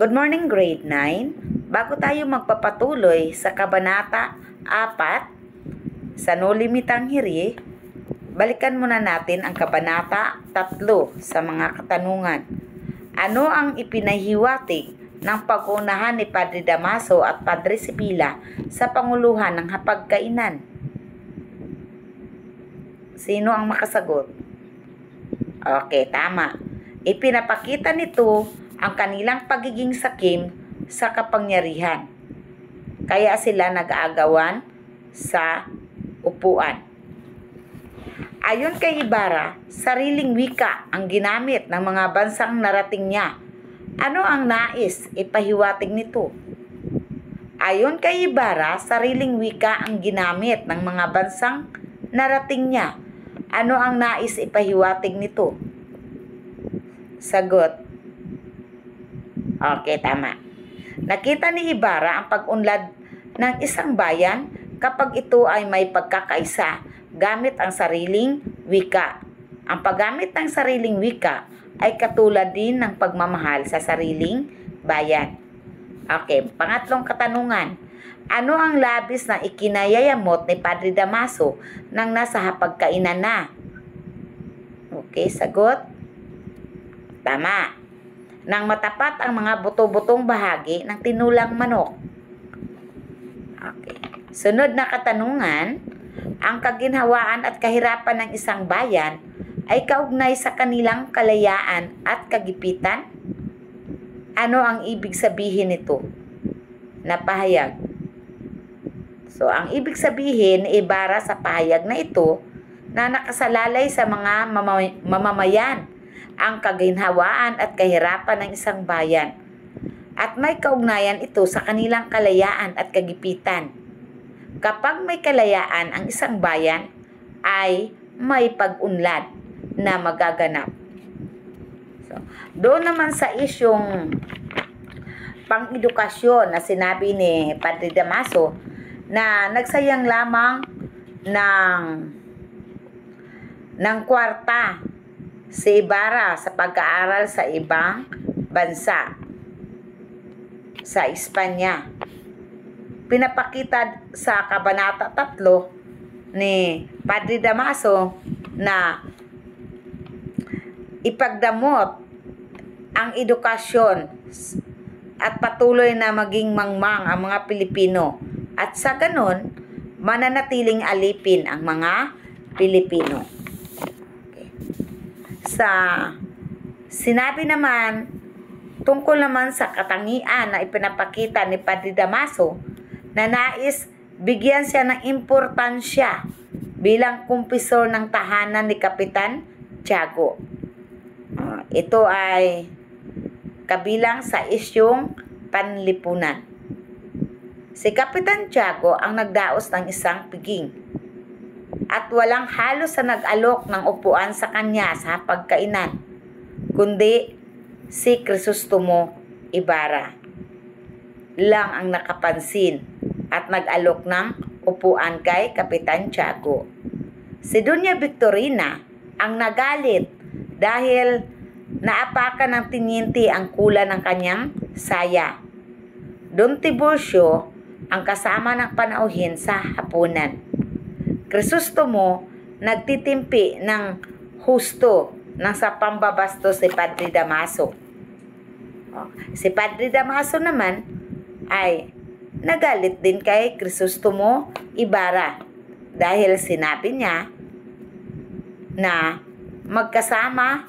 Good morning, grade 9. Bago tayo magpapatuloy sa Kabanata 4 sa No Limitang Hiri, balikan muna natin ang Kabanata 3 sa mga katanungan. Ano ang ipinahiwatig ng pag-uunahan ni Padre Damaso at Padre Sibila sa panguluhan ng hapagkainan? Sino ang makasagot? Okay, tama. Ipinapakita nito ang kanilang pagiging sakim sa kapangyarihan. Kaya sila nag-aagawan sa upuan. Ayon kay Ibarra, sariling wika ang ginamit ng mga bansang narating niya. Ano ang nais ipahiwatig nito? Ayon kay Ibarra, sariling wika ang ginamit ng mga bansang narating niya. Ano ang nais ipahiwatig nito? Sagot. Okay, tama. Nakita ni Ibarra ang pag-unlad ng isang bayan kapag ito ay may pagkakaisa gamit ang sariling wika. Ang paggamit ng sariling wika ay katulad din ng pagmamahal sa sariling bayan. Okay, pangatlong katanungan. Ano ang labis na ikinayayamot ni Padre Damaso nang nasa hapagkainan na? Okay, sagot. Tama. Nang matapat ang mga buto-butong bahagi ng tinulang manok. Okay. Sunod na katanungan, ang kaginhawaan at kahirapan ng isang bayan ay kaugnay sa kanilang kalayaan at kagipitan? Ano ang ibig sabihin nito? Napahayag. So, ang ibig sabihin ni Ibarra sa pahayag na ito na nakasalalay sa mga mamamayan ang kaginhawaan at kahirapan ng isang bayan at may kaugnayan ito sa kanilang kalayaan at kagipitan. Kapag may kalayaan ang isang bayan ay may pag-unlad na magaganap. So, doon naman sa isyong pang-edukasyon na sinabi ni Padre Damaso na nagsayang lamang ng kwarta si Ibarra sa pag-aaral sa ibang bansa, sa Espanya. Pinapakita sa Kabanata 3 ni Padre Damaso na ipagdamot ang edukasyon at patuloy na maging mangmang ang mga Pilipino at sa ganon mananatiling alipin ang mga Pilipino. Sa sinabi naman tungkol naman sa katangian na ipinapakita ni Padre Damaso na nais bigyan siya ng importansya bilang kumpisor ng tahanan ni Kapitan Tiago. Ito ay kabilang sa isyong panlipunan. Si Kapitan Tiago ang nagdaos ng isang piging at walang halos sa nag-alok ng upuan sa kanya sa hapagkainan, kundi si Crisostomo Ibarra lang ang nakapansin at nag-alok ng upuan kay Kapitan Tiago. Si Doña Victorina ang nagalit dahil naapakan ng tiniente ang kula ng kanyang saya. Don Tiburcio ang kasama ng panauhin sa hapunan. Crisostomo nagtitimpi ng husto ng sa pambabasto si Padre Damaso. Si Padre Damaso naman ay nagalit din kay Crisostomo Ibarra dahil sinabi niya na magkasama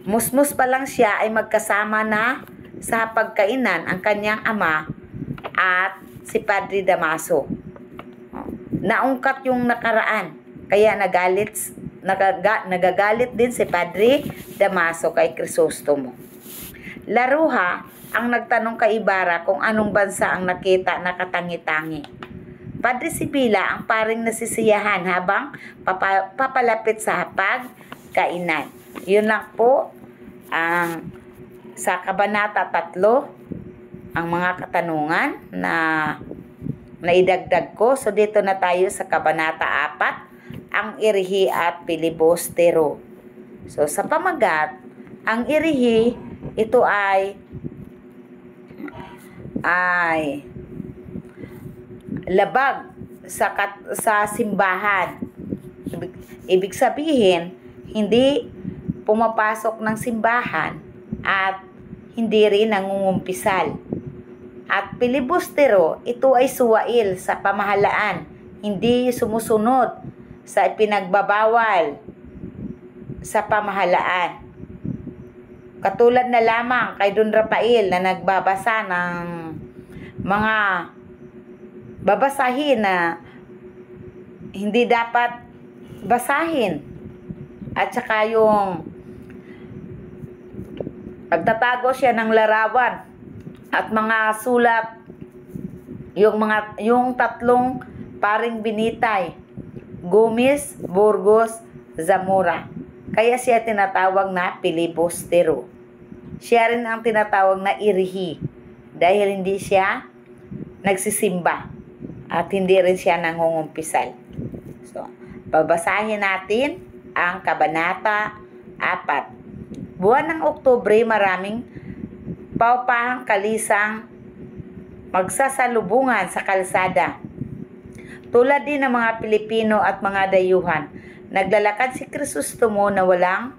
musmus pa lang siya ay magkasama na sa hapagkainan ang kanyang ama at si Padre Damaso. Naungkat yung nakaraan, kaya nagagalit din si Padre Damaso kay Crisostomo. Laruha ang nagtanong kay Ibarra kung anong bansa ang nakita na katangi-tangi. Padre Sibila ang paring nasisiyahan habang papalapit sa hapagkainan. Yun lang po ang sa Kabanata 3 ang mga katanungan na na idagdag ko. So dito na tayo sa Kabanata 4, ang irihi at pilibustero. So sa pamagat, ang irihi, ito ay labag sa simbahan. Ibig sabihin, hindi pumapasok ng simbahan at hindi rin nangungumpisal. At pilibustero, ito ay suwail sa pamahalaan, hindi sumusunod sa ipinagbabawal sa pamahalaan. Katulad na lamang kay Don Rafael na nagbabasa ng mga babasahin na hindi dapat basahin. At saka yung pagtatago siya ng larawan at mga sulat, yung tatlong paring binitay, Gomez, Burgos, Zamora. Kaya siya tinatawag na pilibustero. Siya rin ang tinatawag na irihi dahil hindi siya nagsisimba at hindi rin siya nangungumpisal. So, babasahin natin ang Kabanata 4. Buwan ng Oktubre, maraming paupahang kalisang magsasalubungan sa kalsada. Tulad din ng mga Pilipino at mga dayuhan, naglalakad si Crisostomo na walang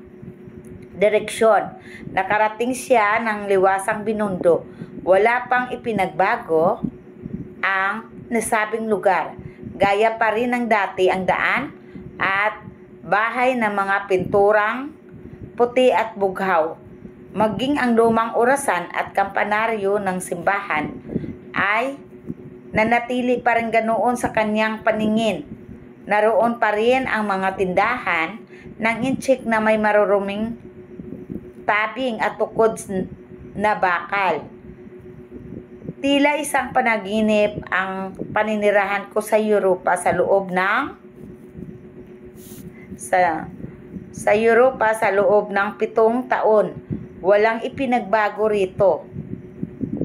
direksyon. Nakarating siya ng liwasang binundo. Wala pang ipinagbago ang nasabing lugar. Gaya pa rin ng dati ang daan at bahay ng mga pinturang puti at bughaw. Maging ang lumang orasan at kampanaryo ng simbahan ay nanatili pa rin ganoon sa kanyang paningin. Naroon pa rin ang mga tindahan ng inchik na may maruruming tabing at tukod na bakal. Tila isang panaginip ang paninirahan ko sa Europa sa loob ng 7 taon. Walang ipinagbago rito,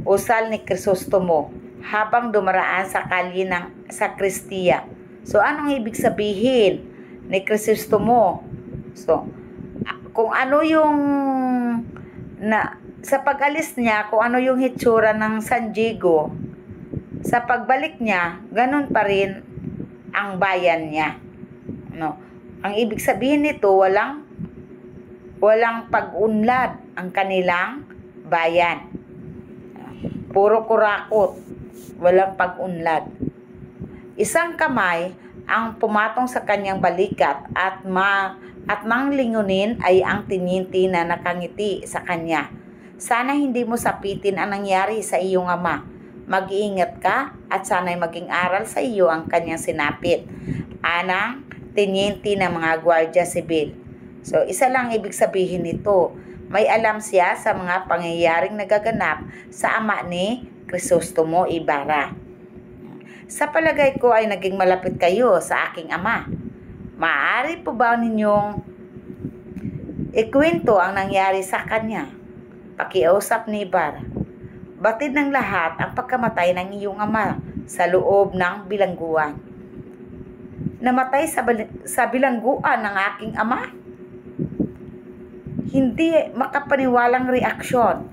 usal ni Crisostomo habang dumaraan sa kalye ng sakristiya. So anong ibig sabihin ni Crisostomo? So kung ano yung sa pag-alis niya, kung ano yung hitsura ng San Diego, sa pagbalik niya, ganun pa rin ang bayan niya. No? Ang ibig sabihin nito, walang pag-unlad ang kanilang bayan. Puro kurakot, walang pag-unlad. Isang kamay ang pumatong sa kanyang balikat at nang lingunin ay ang tinyinti na nakangiti sa kanya. Sana hindi mo sapitin ang nangyari sa iyong ama. Mag-iingat ka at sana'y maging aral sa iyo ang kanyang sinapit. Anang tinyinti ng mga Guardia Civil. So, isa lang ibig sabihin nito. May alam siya sa mga pangyayaring nagaganap sa ama ni Crisostomo Ibarra. Sa palagay ko ay naging malapit kayo sa aking ama. Maaari po ba ninyong ikwento ang nangyari sa kanya? Pakiusap ni Ibarra. Batid ng lahat ang pagkamatay ng iyong ama sa loob ng bilangguan. Namatay sa bilangguan ng aking ama? Hindi makapaniwalang reaksyon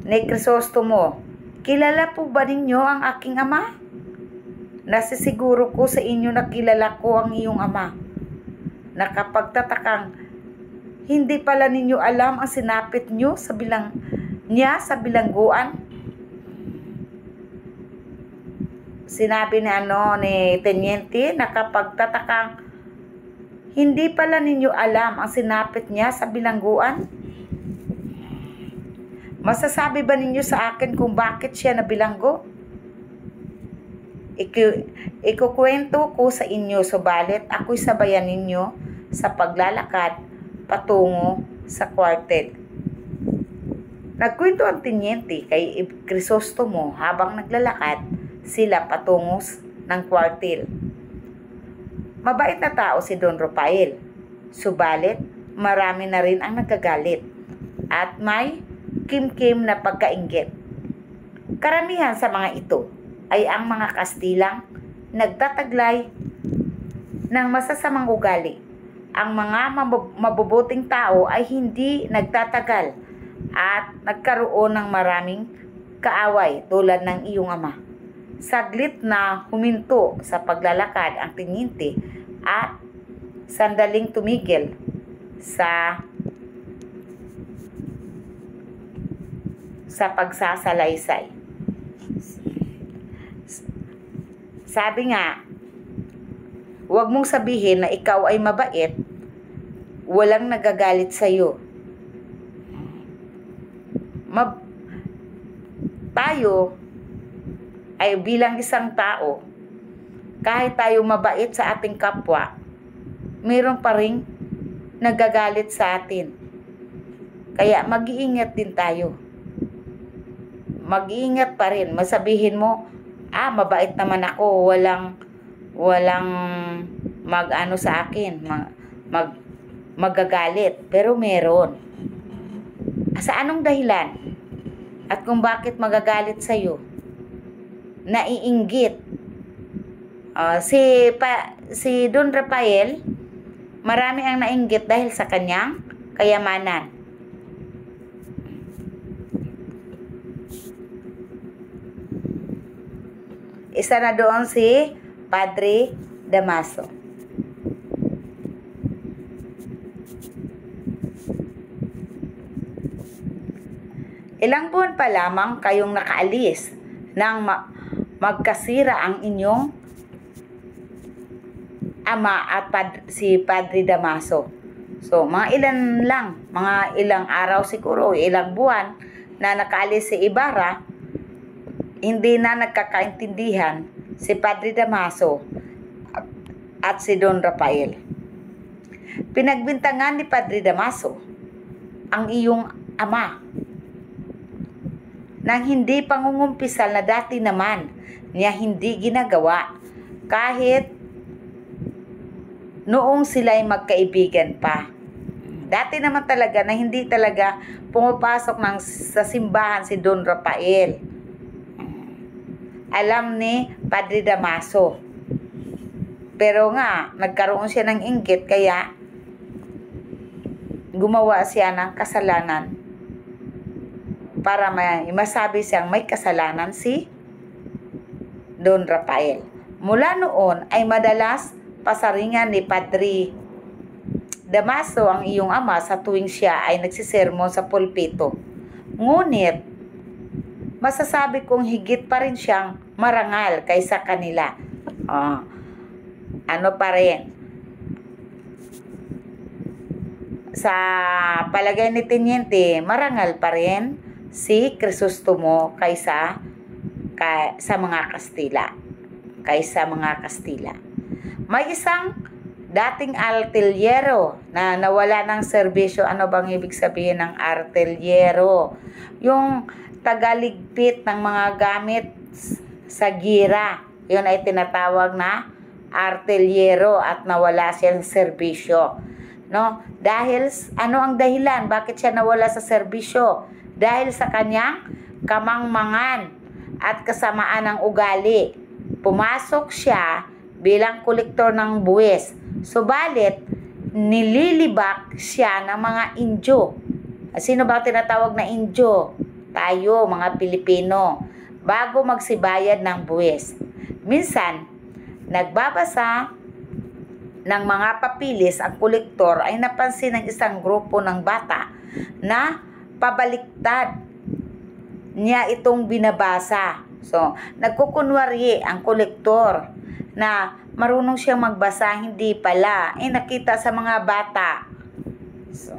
ni Crisostomo. Kilala po ba ninyo ang aking ama? Nasisiguro ko sa inyo na kilala ko ang iyong ama. Nakapagtatakang hindi pala ninyo alam ang sinapit niyo sa bilangguan. Sinabi ni Teniente, nakapagtatakang hindi pala ninyo alam ang sinapit niya sa bilangguan. Masasabi ba ninyo sa akin kung bakit siya nabilanggo? Ikukwento ko sa inyo, subalit ako'y sabayan ninyo sa paglalakad patungo sa kwartel. Nagkwento ang tinyente kay Crisostomo habang naglalakad sila patungo ng kwartel. Mabait na tao si Don Rafael, subalit marami na rin ang nagagalit at may kim-kim na pagkainggit. Karamihan sa mga ito ay ang mga Kastilang nagtataglay ng masasamang ugali. Ang mga mabubuting tao ay hindi nagtatagal at nagkaroon ng maraming kaaway tulad ng iyong ama. Saglit na huminto sa paglalakad ang tiniente at sandaling tumigil sa pagsasalaysay. Sabi nga, huwag mong sabihin na ikaw ay mabait, walang nagagalit sa iyo. Tayo ay bilang isang tao, kahit tayo mabait sa ating kapwa, mayroon pa ring nagagalit sa atin. Kaya mag-iingat din tayo. Mag-iingat pa rin. Masabihin mo, mabait naman ako, walang mag-ano sa akin, magagalit. Pero meron. Sa anong dahilan? At kung bakit magagalit sa'yo? Naiinggit. Si Don Rafael, marami ang nainggit dahil sa kanyang kayamanan. Isa na doon si Padre Damaso. Ilang buwan pa lamang kayong nakaalis nang magkasira ang inyong ama at si Padre Damaso. So, mga ilang araw siguro, ilang buwan na nakaalis si Ibarra, hindi na nagkakaintindihan si Padre Damaso at si Don Rafael. Pinagbintangan ni Padre Damaso ang iyong ama nang hindi pangungumpisal na dati naman niya hindi ginagawa kahit noong sila'y magkaibigan pa. Dati naman talaga na hindi talaga pumapasok sa simbahan si Don Rafael. Alam ni Padre Damaso. Pero nga, nagkaroon siya ng inggit kaya gumawa siya ng kasalanan para masabi siyang may kasalanan si Don Rafael. Mula noon ay madalas pasaringan ni Padre Damaso ang iyong ama sa tuwing siya ay nagsisermon sa pulpito. Ngunit, masasabi kong higit pa rin siyang marangal kaysa kanila. Ano pa rin? Sa palagay ni Teniente, marangal pa rin si Crisostomo kaysa sa mga Kastila. May isang dating artillero na nawala ng serbisyo. Ano bang ibig sabihin ng artillero? Yung tagaligpit ng mga gamit sa gira. Yun ay tinatawag na artillero at nawala siya ng serbisyo. No? Dahil, ano ang dahilan? Bakit siya nawala sa serbisyo? Dahil sa kanyang kamangmangan at kasamaan ng ugali. Pumasok siya bilang kolektor ng buwis. Subalit, nililibak siya ng mga Indyo. Sino ba tinatawag na Indyo? Tayo, mga Pilipino, bago magsibayad ng buwis. Minsan, nagbabasa ng mga papilis ang kolektor ay napansin ng isang grupo ng bata na pabaliktad niya itong binabasa. So, nagkukunwari ang kolektor na marunong siyang magbasa, hindi pala. Nakita sa mga bata. So,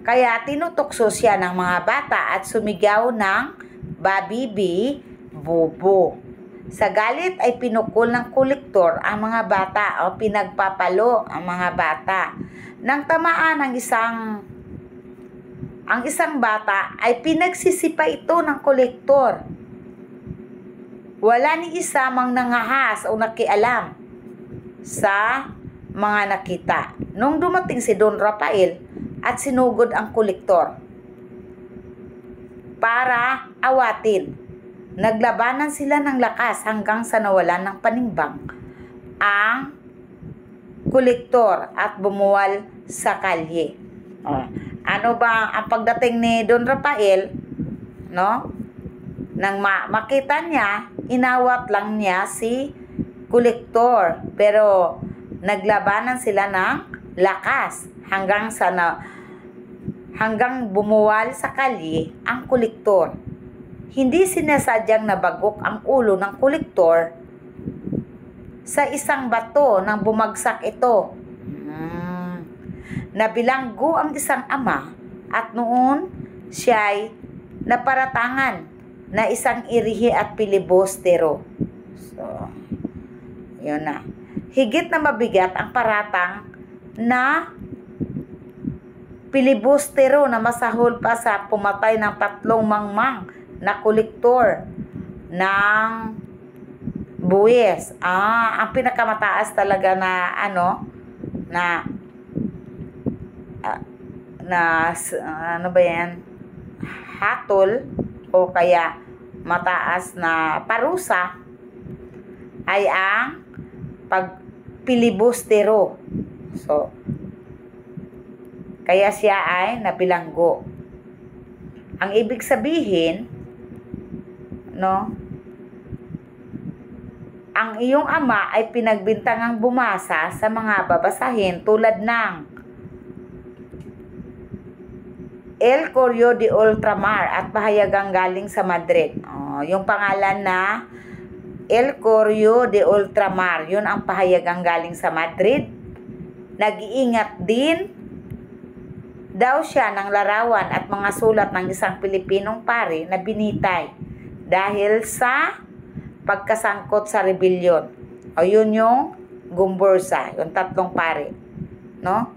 kaya tinutokso siya ng mga bata at sumigaw ng babibi, bubo. Sa galit ay pinukol ng kolektor ang mga bata o pinagpapalo ang mga bata. Nang tamaan ang isang bata ay pinagsisipa ito ng kolektor. Wala ni isa mang nangahas o nakialam sa mga nakita. Nung dumating si Don Rafael at sinugod ang kolektor para awatin. Naglabanan sila ng lakas hanggang sa nawalan ng panimbang ang kolektor at bumuwal sa kalye. Ano ba ang pagdating ni Don Rafael, no? Nang makita niya, inawat lang niya si kolektor, pero naglabanan sila ng lakas hanggang bumuwal sa kalye ang kolektor. Hindi sinasadyang nabagok ang ulo ng kolektor sa isang bato nang bumagsak ito. Nabilanggo ang isang ama at noon siya'y naparatangan na isang irihi at pilibustero. So, yun na. Higit na mabigat ang paratang na pilibustero na masahol pa sa pumatay ng 3 mangmang na kolektor ng buwis. Ang pinakamataas talaga na ano ba yan? Hatol o kaya mataas na parusa ay ang pagpilibustero. So, kaya siya ay nabilanggo. Ang ibig sabihin, no, ang iyong ama ay pinagbintangang bumasa sa mga babasahin tulad ng El Correo de Ultramar at pahayagang galing sa Madrid. Yung pangalan na El Correo de Ultramar, yun ang pahayagang galing sa Madrid. Nag-iingat din daw siya ng larawan at mga sulat ng isang Pilipinong pari na binitay dahil sa pagkasangkot sa rebellion. Yun yung Gumbursa, yung 3 pari, no?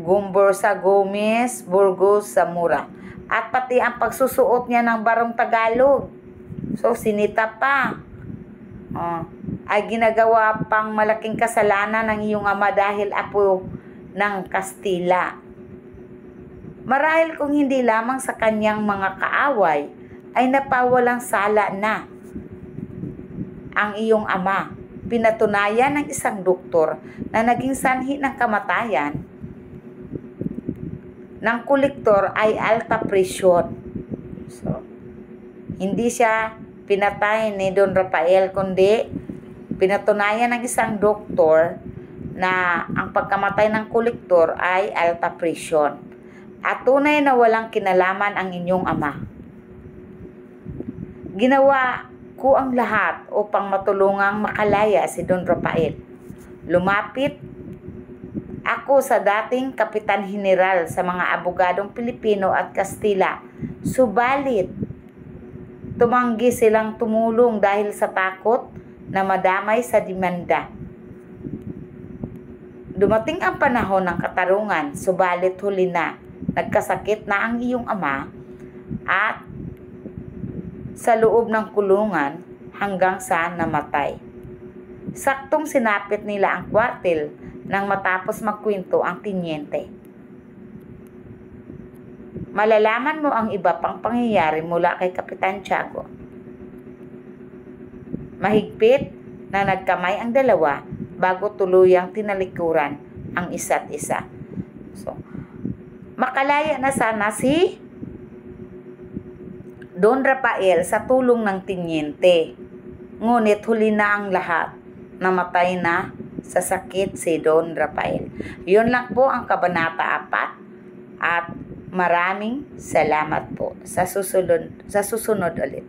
Gumbursa, Gomez, Burgos, Zamora. At pati ang pagsusuot niya ng barong Tagalog. So, sinita pa. Ay ginagawa pang malaking kasalanan ng iyong ama dahil apo ng Kastila. Marahil kung hindi lamang sa kanyang mga kaaway, ay napawalang sala na ang iyong ama. Pinatunayan ng isang doktor na naging sanhi ng kamatayan ng kolektor ay alta presyon. So, hindi siya pinatay ni Don Rafael, kundi pinatunayan ng isang doktor na ang pagkamatay ng kolektor ay alta presyon. At tunay na walang kinalaman ang inyong ama. Ginawa ko ang lahat upang matulungang makalaya si Don Rafael. Lumapit ako sa dating Kapitan General sa mga abogadong Pilipino at Kastila. Subalit, tumanggi silang tumulong dahil sa takot na madamay sa demanda. Dumating ang panahon ng katarungan, subalit huli na. Nagkasakit na ang iyong ama at sa loob ng kulungan hanggang sa namatay. Saktong sinapit nila ang kwartel nang matapos magkwento ang tinyente. Malalaman mo ang iba pang pangyayari mula kay Kapitan Tiago. Mahigpit na nagkamay ang dalawa bago tuluyang tinalikuran ang isa't isa. So, makalaya na sana si Don Rafael sa tulong ng tinyente. Ngunit huli na ang lahat. Namatay na sa sakit si Don Rafael. Yun lang po ang Kabanata 4 at maraming salamat po sa susunod ulit.